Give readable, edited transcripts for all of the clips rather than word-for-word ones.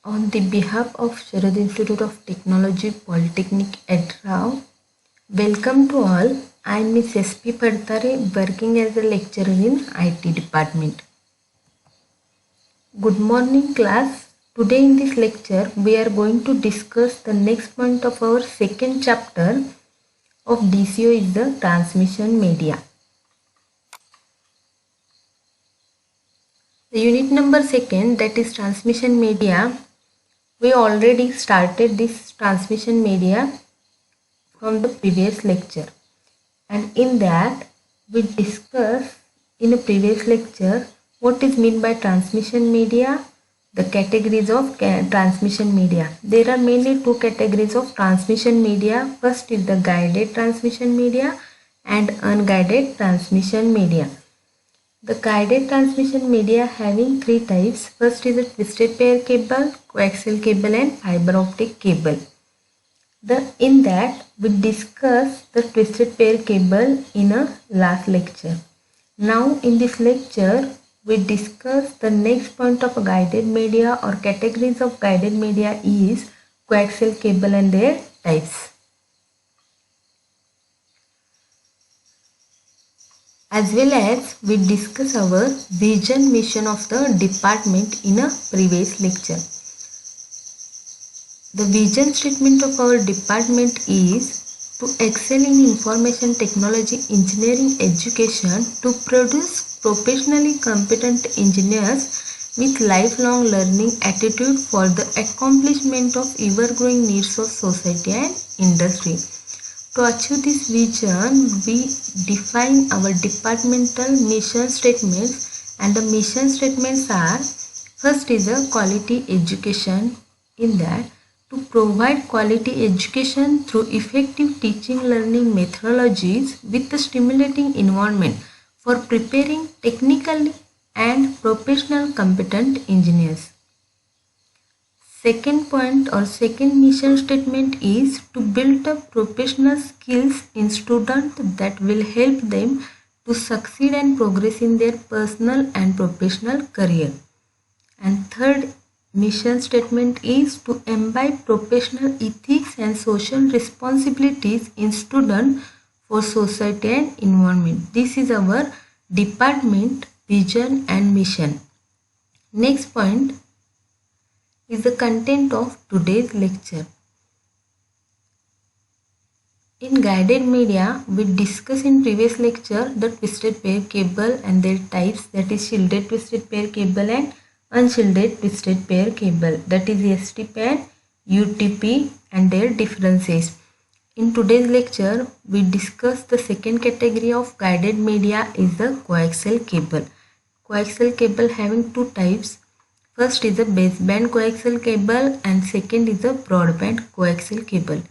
On the behalf of Sharad Institute of Technology, Polytechnic at Rao, welcome to all. I am Ms. S.P. Padtare, working as a lecturer in IT department. Good morning class. Today in this lecture, we are going to discuss the next point of our second chapter of DCO is the transmission media. The unit number second, that is transmission media. We already started this transmission media from the previous lecture, and in that we discussed in a previous lecture what is meant by transmission media, the categories of transmission media. There are mainly two categories of transmission media. First is the guided transmission media and unguided transmission media. The guided transmission media having three types. First is a twisted pair cable, coaxial cable and fiber optic cable. In that we discussed the twisted pair cable in a last lecture. Now in this lecture we discuss the next point of guided media or categories of guided media is coaxial cable and their types. As well as we discuss our vision mission of the department in a previous lecture. The vision statement of our department is to excel in information technology engineering education to produce professionally competent engineers with lifelong learning attitude for the accomplishment of ever-growing needs of society and industry. To achieve this vision, we define our departmental mission statements, and the mission statements are: first is a quality education. In that, to provide quality education through effective teaching learning methodologies with a stimulating environment for preparing technically and professional competent engineers. Second point or second mission statement is to build up professional skills in students that will help them to succeed and progress in their personal and professional career. And third mission statement is to imbibe professional ethics and social responsibilities in students for society and environment. This is our department vision and mission. Next point is the content of today's lecture. In guided media, we discussed in previous lecture the twisted pair cable and their types, that is shielded twisted pair cable and unshielded twisted pair cable, that is STP and UTP, and their differences. In today's lecture, we discuss the second category of guided media is the coaxial cable. Coaxial cable having two types. First is a baseband coaxial cable and second is a broadband coaxial cable.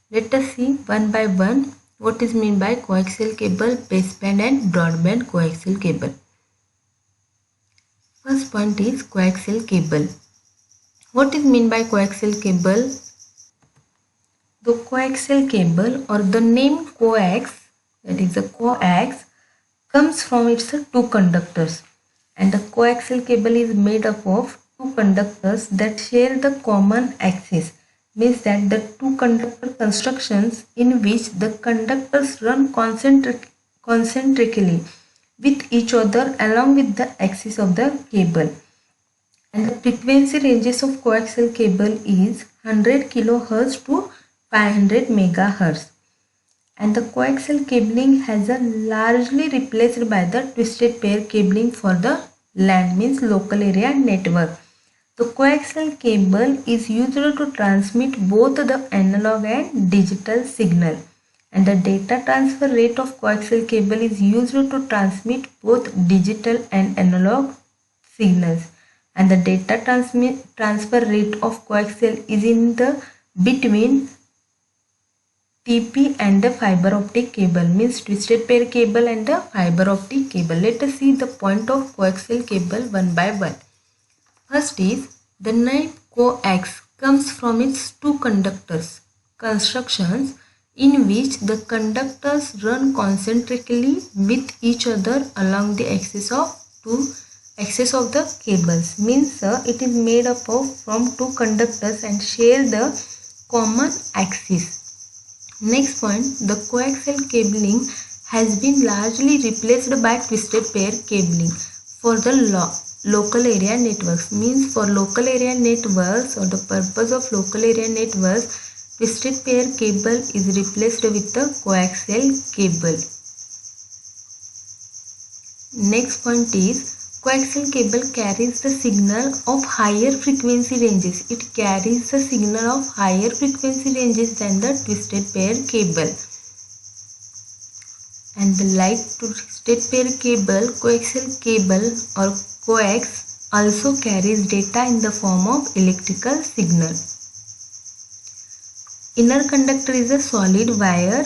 Let us see one by one what is meant by coaxial cable, baseband and broadband coaxial cable. First point is coaxial cable. What is meant by coaxial cable? The coaxial cable or the name coax, that is a coax, comes from its two conductors, and the coaxial cable is made up of two conductors that share the common axis. Means that the two conductor constructions in which the conductors run concentrically with each other along with the axis of the cable. And the frequency ranges of coaxial cable is 100 kHz to 500 MHz. And the coaxial cabling has a largely replaced by the twisted pair cabling for the LAN, means local area network. The coaxial cable is used to transmit both the analog and digital signal, and the data transfer rate of coaxial cable is used to transmit both digital and analog signals, and the data transfer rate of coaxial is in the between TP and the fiber optic cable, means twisted pair cable and the fiber optic cable. Let us see the point of coaxial cable one by one. First is the name coax comes from its two conductors constructions in which the conductors run concentrically with each other along the axis of two axis of the cables, means it is made up of from two conductors and share the common axis. Next point, the coaxial cabling has been largely replaced by twisted pair cabling for the local area networks, means for local area networks or the purpose of local area networks, twisted pair cable is replaced with the coaxial cable. Next point is, coaxial cable carries the signal of higher frequency ranges. It carries the signal of higher frequency ranges than the twisted pair cable. And the like twisted pair cable, coaxial cable or coax also carries data in the form of electrical signal. Inner conductor is a solid wire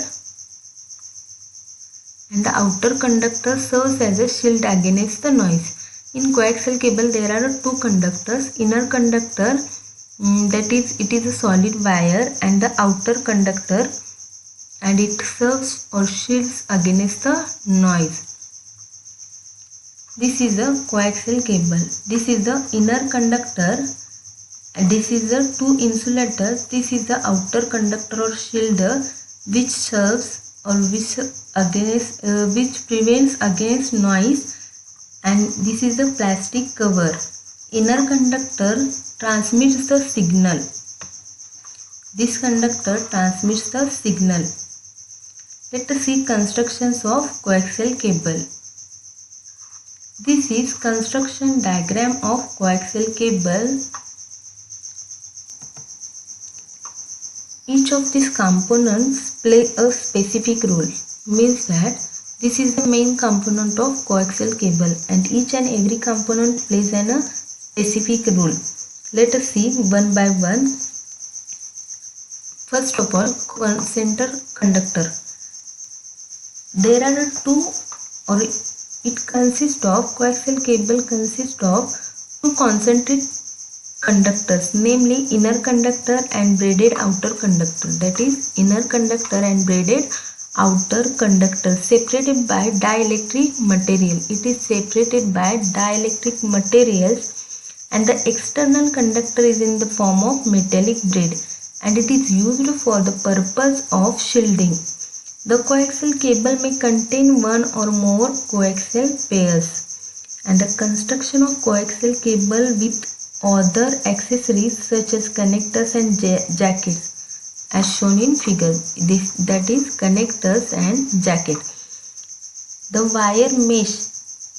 and the outer conductor serves as a shield against the noise. In coaxial cable there are two conductors. Inner conductor, it is a solid wire, and the outer conductor, and it serves or shields against the noise. This is a coaxial cable. This is the inner conductor and this is the two insulators. This is the outer conductor or shield which serves or which prevents against noise, and this is the plastic cover. Inner conductor transmits the signal. This conductor transmits the signal. Let us see constructions of coaxial cable. This is construction diagram of coaxial cable. Each of these components play a specific role, means that this is the main component of coaxial cable and each and every component plays a specific role. Let us see one by one. First of all, center conductor. There are two, or it consists of, coaxial cable consists of two concentric conductors, namely inner conductor and braided outer conductor. That is, inner conductor and braided outer conductor separated by dielectric material. It is separated by dielectric materials, and the external conductor is in the form of metallic braid and it is used for the purpose of shielding. The coaxial cable may contain one or more coaxial pairs, and the construction of coaxial cable with other accessories such as connectors and jackets as shown in figure, that is connectors and jacket. The wire mesh,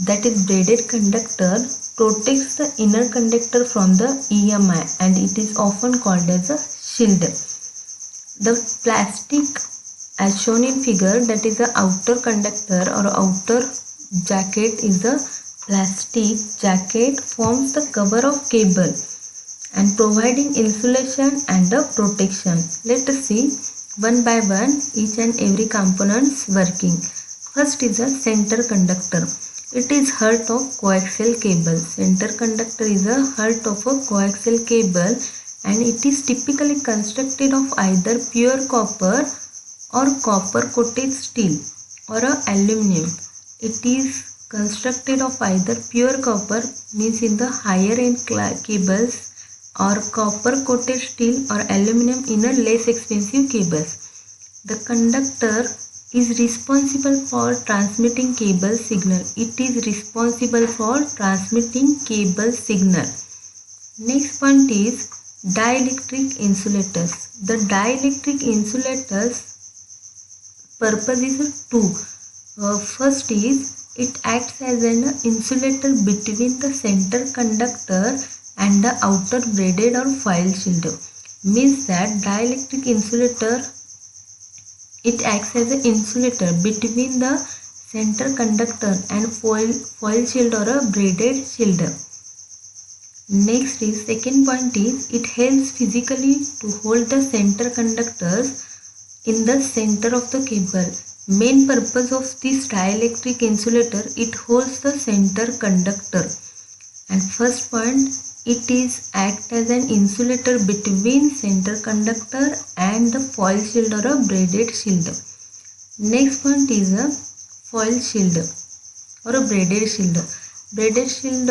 that is braided conductor, protects the inner conductor from the EMI and it is often called as a shield. The plastic as shown in figure, that is the outer conductor or outer jacket, is the plastic jacket forms the cover of cable and providing insulation and the protection. Let us see one by one each and every components working. First is a center conductor. It is heart of coaxial cable. Center conductor is a heart of a coaxial cable and it is typically constructed of either pure copper or copper coated steel or aluminum. It is constructed of either pure copper, means in the higher end cables, or copper coated steel or aluminum in a less expensive cables. The conductor is responsible for transmitting cable signal. It is responsible for transmitting cable signal. Next point is dielectric insulators. The dielectric insulators purpose is two. First is it acts as an insulator between the center conductor and the outer braided or foil shield. Means that dielectric insulator, it acts as an insulator between the center conductor and foil shield or a braided shield. Next is second point is it helps physically to hold the center conductors in the center of the cable. Main purpose of this dielectric insulator, it holds the center conductor. And first point, it is act as an insulator between center conductor and the foil shield or a braided shield. Next point is a foil shield or a braided shield. Braided shield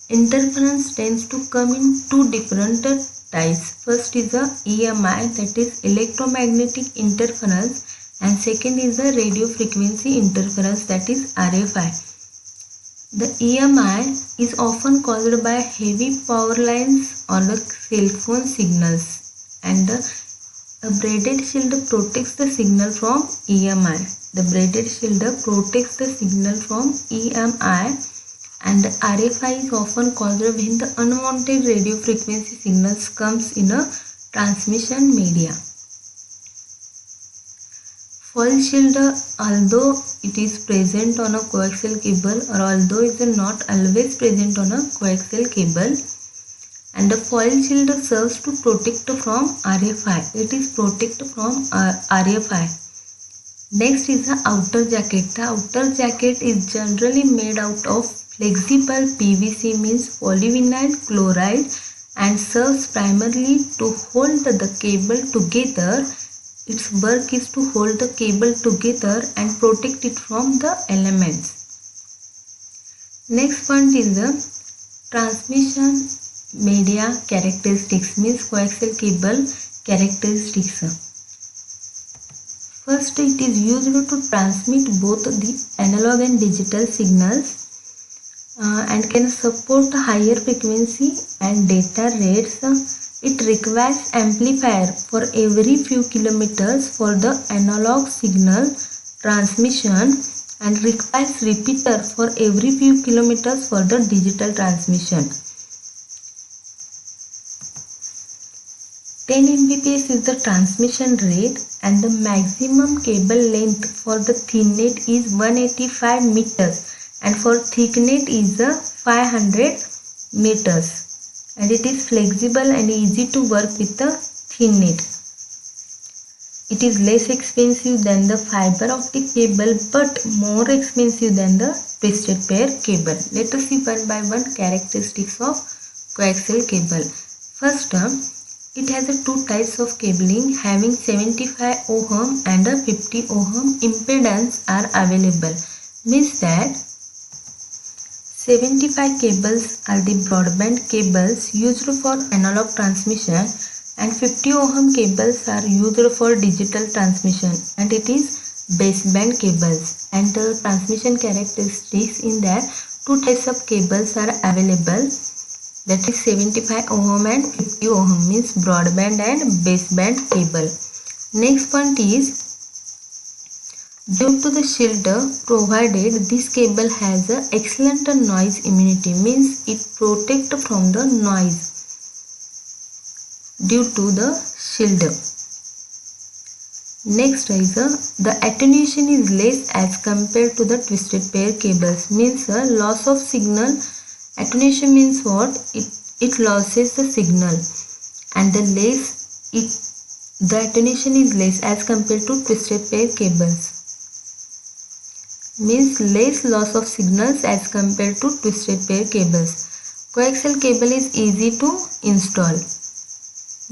interference tends to come in two different types. First is the EMI, that is electromagnetic interference, and second is the radio frequency interference, that is RFI. The EMI is often caused by heavy power lines or the cell phone signals, and a braided shield protects the signal from EMI. The braided shield protects the signal from EMI, and the RFI is often caused when the unwanted radio frequency signals comes in a transmission media. Foil shield, although it is present on a coaxial cable or although it is not always present on a coaxial cable, and the foil shield serves to protect from RFI. It is protect from RFI. Next is the outer jacket. The outer jacket is generally made out of flexible PVC, means polyvinyl chloride, and serves primarily to hold the cable together. Its work is to hold the cable together and protect it from the elements. Next point is the transmission media characteristics, means coaxial cable characteristics. First, it is used to transmit both the analog and digital signals and can support higher frequency and data rates. It requires amplifier for every few kilometers for the analog signal transmission and requires repeater for every few kilometers for the digital transmission. 10 Mbps is the transmission rate, and the maximum cable length for the thin net is 185 meters and for thick net is 500 meters. And it is flexible and easy to work with the thin net. It is less expensive than the fiber optic cable but more expensive than the twisted pair cable. Let us see one by one characteristics of coaxial cable. First, it has two types of cabling having 75 ohm and a 50 ohm impedance are available. Means that 75 cables are the broadband cables used for analog transmission and 50 ohm cables are used for digital transmission, and it is baseband cables. And the transmission characteristics in that two types of cables are available, that is 75 ohm and 50 ohm, means broadband and baseband cable. Next point is, due to the shield provided, this cable has an excellent noise immunity, means it protects from the noise due to the shield. Next is the attenuation is less as compared to the twisted pair cables, means loss of signal. Attenuation means what? It loses the signal, and the attenuation is less as compared to twisted pair cables. Means less loss of signals as compared to twisted pair cables. Coaxial cable is easy to install.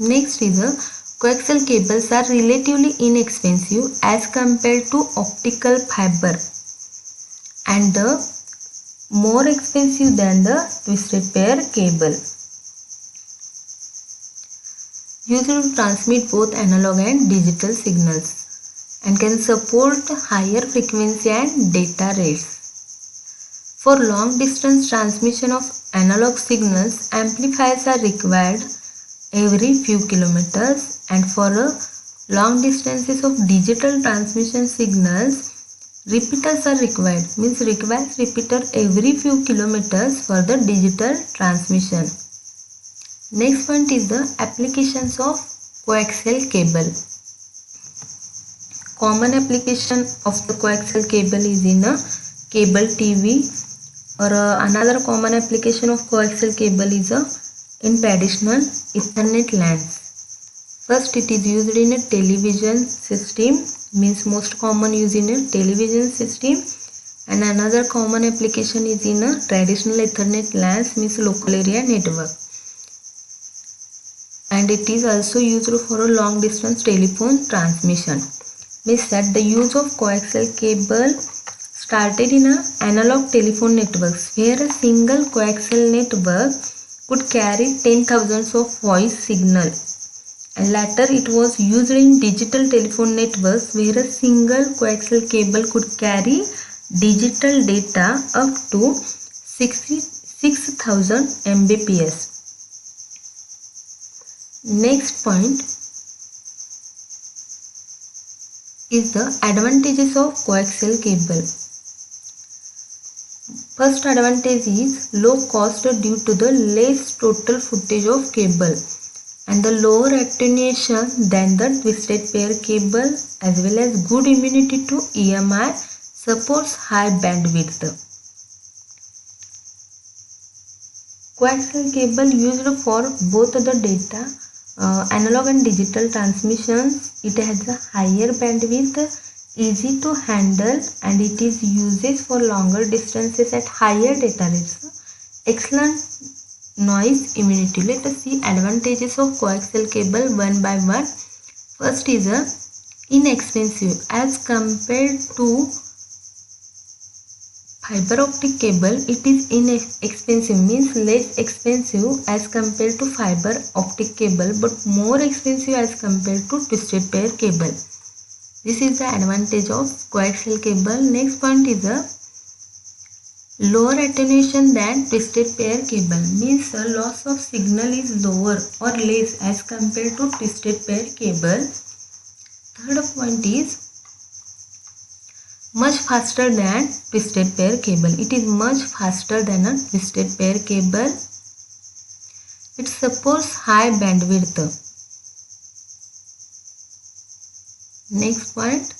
Next is coaxial cables are relatively inexpensive as compared to optical fiber and more expensive than the twisted pair cable. Used to transmit both analog and digital signals and can support higher frequency and data rates. For long distance transmission of analog signals, amplifiers are required every few kilometers, and for long distances of digital transmission signals, repeaters are required, means requires repeater every few kilometers for the digital transmission. Next point is the applications of coaxial cable. Common application of the coaxial cable is in a cable TV, or another common application of coaxial cable is in traditional Ethernet LANs. First, it is used in a television system, means most common use in a television system, and another common application is in a traditional Ethernet LANs, means local area network. And it is also used for a long distance telephone transmission. Means that the use of coaxial cable started in a analog telephone networks where a single coaxial network could carry 10,000 of voice signal, and later it was used in digital telephone networks where a single coaxial cable could carry digital data up to 66,000 Mbps. Next point is the advantages of coaxial cable. First advantage is low cost due to the less total footage of cable and the lower attenuation than the twisted pair cable, as well as good immunity to EMI, supports high bandwidth. Coaxial cable used for both the data analog and digital transmissions. It has a higher bandwidth, easy to handle, and it is used for longer distances at higher data rates. Excellent noise immunity. Let us see advantages of coaxial cable one by one. First is inexpensive as compared to fiber optic cable. It is inexpensive, means less expensive as compared to fiber optic cable, but more expensive as compared to twisted pair cable. This is the advantage of coaxial cable. Next point is lower attenuation than twisted pair cable, means the loss of signal is lower or less as compared to twisted pair cable. Third point is much faster than twisted pair cable. It is much faster than a twisted pair cable. It supports high bandwidth. Next point,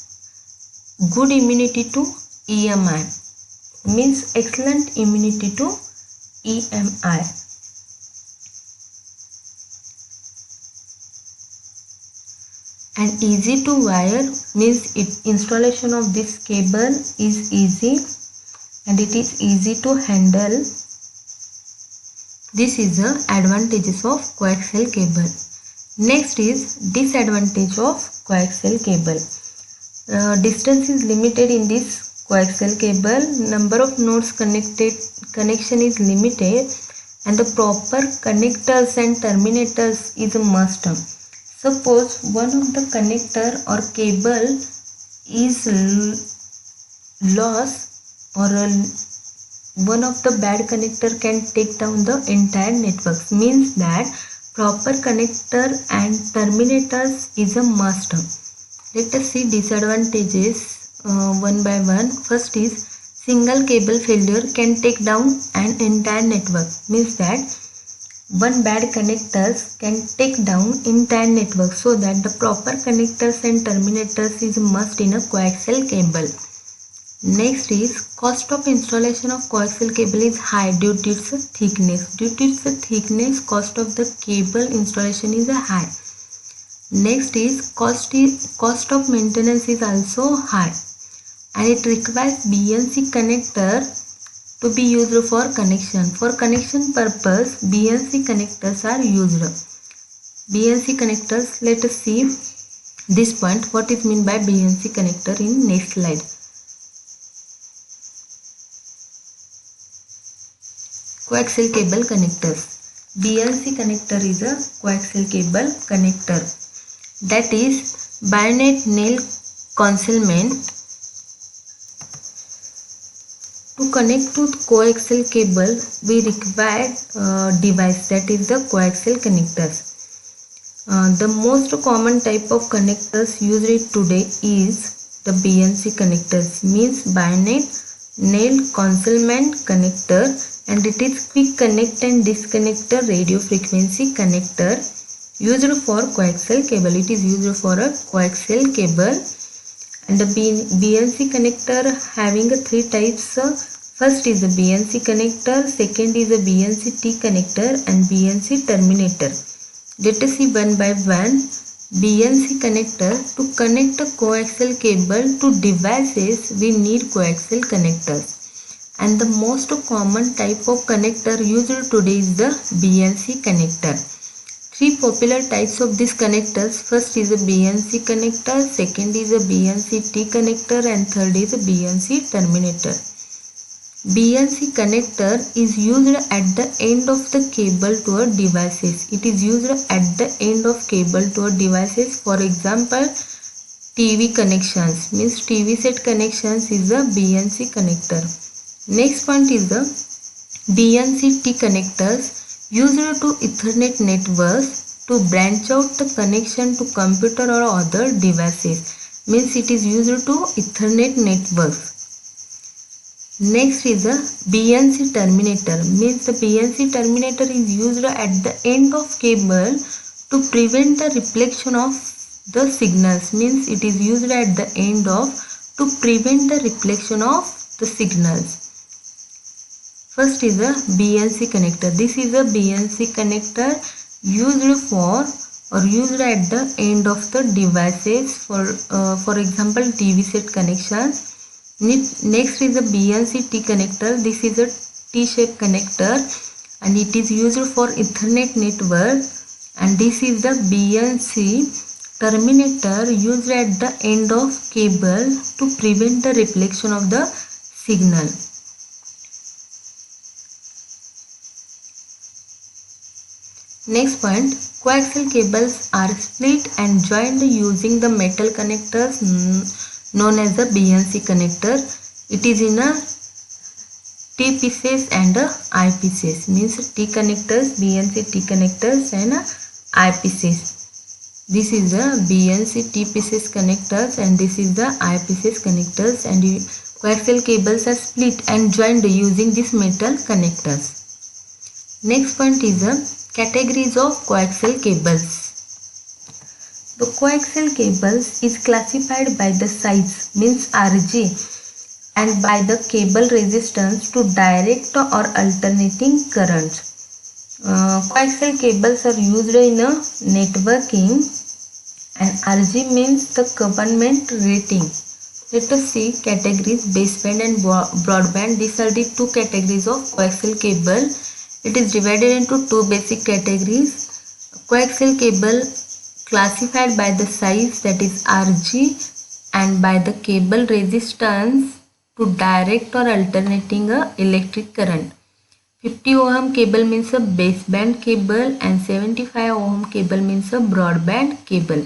good immunity to EMI, means excellent immunity to EMI. And easy to wire, means installation of this cable is easy and it is easy to handle. This is the advantages of coaxial cable. Next is disadvantage of coaxial cable. Distance is limited in this coaxial cable. Number of nodes connection is limited, and the proper connectors and terminators is a must. Suppose one of the connector or cable is lost, or one of the bad connector can take down the entire network, means that proper connector and terminators is a must. Let us see disadvantages one by one. First is single cable failure can take down an entire network, means that one bad connectors can take down entire network, so that the proper connectors and terminators is a must in a coaxial cable. Next is cost of installation of coaxial cable is high due to its thickness. Due to its thickness, cost of the cable installation is high. Next is cost of maintenance is also high, and it requires BNC connector to be used for connection. For connection purpose, BNC connectors are used. BNC connectors, let us see this point, what is meant by BNC connector in next slide. Coaxial cable connectors. BNC connector is a coaxial cable connector, that is bayonet nail concealment. To connect to coaxial cable, we require device, that is the coaxial connectors. The most common type of connectors used today is the BNC connectors, means bayonet nail concealment connector, and it is quick connect and disconnect radio frequency connector used for coaxial cable. It is used for a coaxial cable. And the BNC connector having three types. First is the BNC connector, second is the BNC T connector, and BNC terminator. Let us see one by one. BNC connector, to connect a coaxial cable to devices, we need coaxial connectors. And the most common type of connector used today is the BNC connector. Three popular types of these connectors. First is a BNC connector, second is a BNC-T connector, and third is a BNC terminator. BNC connector is used at the end of the cable to a devices. It is used at the end of cable to a devices. For example, TV connections means TV set connections is a BNC connector. Next point is the BNC-T connectors used to Ethernet networks to branch out the connection to computer or other devices. Means it is used to Ethernet networks. Next is the BNC terminator. Means the BNC terminator is used at the end of cable to prevent the reflection of the signals. Means it is used at the end of to prevent the reflection of the signals. First is a BNC connector. This is a BNC connector used for or used at the end of the devices for example TV set connection. Next is a BNC-T connector. This is a T-shaped connector and it is used for Ethernet network. And this is the BNC terminator used at the end of cable to prevent the reflection of the signal. Next point, coaxial cables are split and joined using the metal connectors known as the BNC connector. It is in a T pieces and I pieces. Means T connectors, BNC T connectors and I pieces. This is the BNC T pieces connectors and this is the I pieces connectors, and coaxial cables are split and joined using these metal connectors. Next point is the categories of coaxial cables. The coaxial cables is classified by the size means RG and by the cable resistance to direct or alternating current. Coaxial cables are used in a networking and RG means the government rating. Let us see categories: baseband and broadband. These are the two categories of coaxial cable. It is divided into two basic categories. Coaxial cable classified by the size, that is RG, and by the cable resistance to direct or alternating a electric current. 50 ohm cable means a baseband cable and 75 ohm cable means a broadband cable.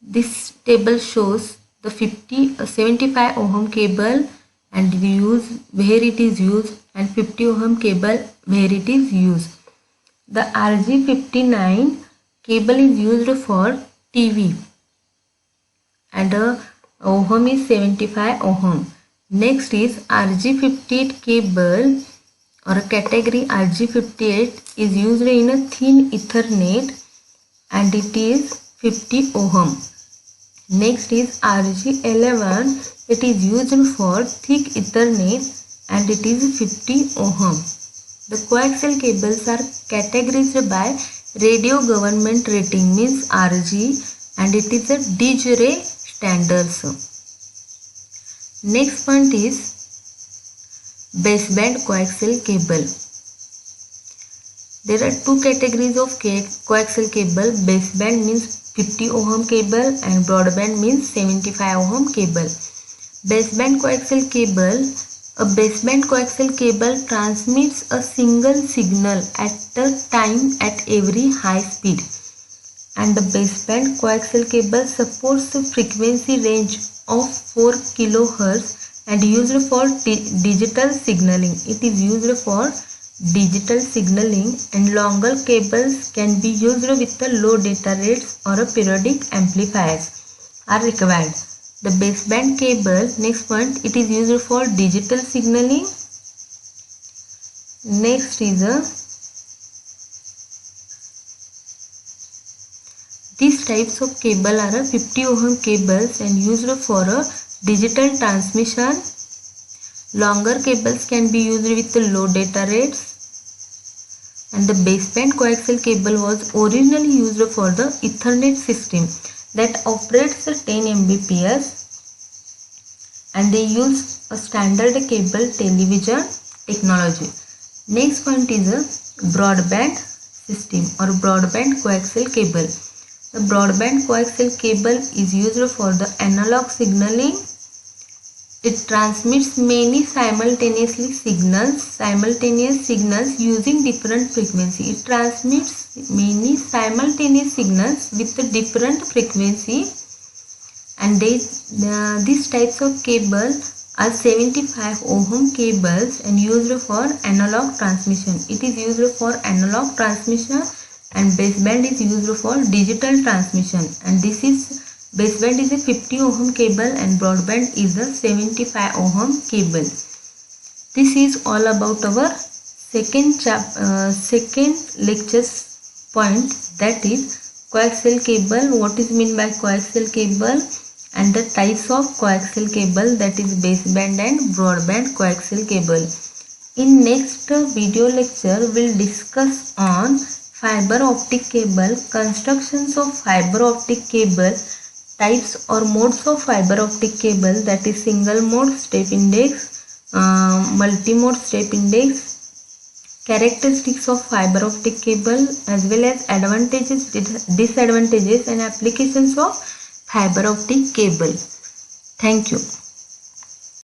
This table shows the 75 ohm cable and the use where it is used, and 50 ohm cable where it is used. The RG59 cable is used for TV and ohm is 75 ohm. Next is RG58 cable or a category RG58 is used in a thin Ethernet and it is 50 ohm. Next is RG11. It is used for thick Ethernet and it is 50 ohm. The coaxial cables are categorized by radio government rating means RG and it is a de jure standards. Next point is baseband coaxial cable. There are two categories of coaxial cable. Baseband means 50 ohm cable and broadband means 75 ohm cable. Baseband coaxial cable. A baseband coaxial cable transmits a single signal at a time at every high speed, and the baseband coaxial cable supports a frequency range of 4 kHz and used for digital signaling. It is used for digital signaling, and longer cables can be used with the low data rates or a periodic amplifiers are required. The baseband cable, next point, it is used for digital signaling. Next is these types of cable are 50 ohm cables and used for a digital transmission. Longer cables can be used with the low data rates, and the baseband coaxial cable was originally used for the Ethernet system that operates 10 Mbps, and they use a standard cable television technology. Next point is a broadband system or broadband coaxial cable. The broadband coaxial cable is used for the analog signaling. It transmits many simultaneous signals using different frequency. It transmits many simultaneous signals with a different frequency, and these types of cable are 75 ohm cables and used for analog transmission. It is used for analog transmission, and baseband is used for digital transmission, and this is baseband is a 50 ohm cable and broadband is a 75 ohm cable. This is all about our second lecture point, that is coaxial cable. What is meant by coaxial cable and the types of coaxial cable, that is baseband and broadband coaxial cable. In next video lecture, we'll discuss on fiber optic cable, constructions of fiber optic cable, types or modes of fiber optic cable, that is single mode, step index, multi-mode, step index, characteristics of fiber optic cable, as well as advantages, disadvantages and applications of fiber optic cable. Thank you.